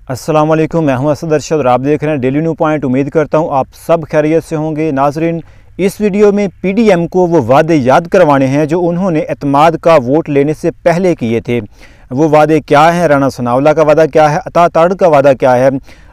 अस्सलाम वालेकुम, मैं हूं असद अरशद और आप देख रहे हैं डेली न्यू पॉइंट। उम्मीद करता हूं आप सब खैरियत से होंगे। नाजरीन, इस वीडियो में पीडीएम को वो वादे याद करवाने हैं जो उन्होंने एतमाद का वोट लेने से पहले किए थे। वो वादे क्या हैं, राना सनाउल्लाह का वादा क्या है, अता तारड़ का वादा क्या है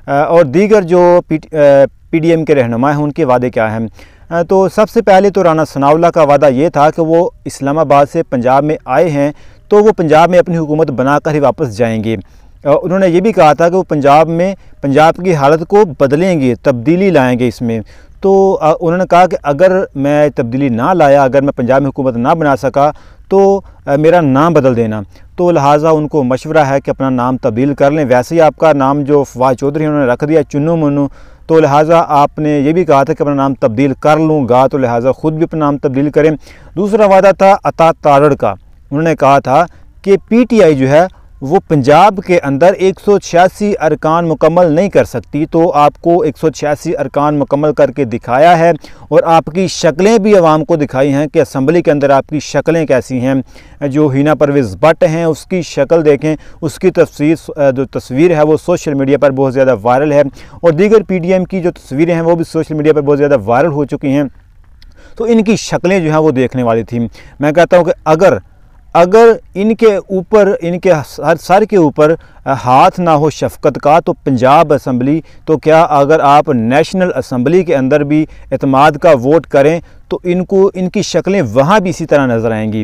और दीगर जो पीडीएम के रहनुमा हैं उनके वादे क्या हैं। तो सबसे पहले तो राना सनाउल्लाह का वादा ये था कि वो इस्लामाबाद से पंजाब में आए हैं तो वो पंजाब में अपनी हुकूमत बनाकर ही वापस जाएंगे। उन्होंने ये भी कहा था कि वो पंजाब की हालत को बदलेंगे, तब्दीली लाएंगे इसमें। तो उन्होंने कहा कि अगर मैं तब्दीली ना लाया, अगर मैं पंजाब में हुकूमत ना बना सका तो मेरा नाम बदल देना। तो लिहाजा उनको मशवरा है कि अपना नाम तब्दील कर लें। वैसे ही आपका नाम जो फवाद चौधरी उन्होंने रख दिया चुन्नू मुन्नू, तो लिहाजा आपने ये भी कहा था कि अपना नाम तब्दील कर लूँगा, तो लिहाजा ख़ुद भी अपना नाम तब्दील करें। दूसरा वादा था अता तारड़ का। उन्होंने कहा था कि पीटीआई जो है वो पंजाब के अंदर 186 अरकान मुकम्मल नहीं कर सकती, तो आपको 186 अरकान मुकम्मल करके दिखाया है और आपकी शक्लें भी आवाम को दिखाई हैं कि असम्बली के अंदर आपकी शक्लें कैसी हैं। जो हिना परवेज़ भट्ट हैं उसकी शक्ल देखें, उसकी जो तस्वीर है वो सोशल मीडिया पर बहुत ज़्यादा वायरल है और दीगर पीडीएम की जो तस्वीरें हैं वो भी सोशल मीडिया पर बहुत ज़्यादा वायरल हो चुकी हैं। तो इनकी शक्लें जो हैं वो देखने वाली थी। मैं कहता हूँ कि अगर इनके ऊपर, इनके सर के ऊपर हाथ ना हो शफ़क़त का, तो पंजाब असम्बली, तो क्या अगर आप नेशनल असम्बली के अंदर भी एतमाद का वोट करें तो इनकी शक्लें वहाँ भी इसी तरह नज़र आएंगी।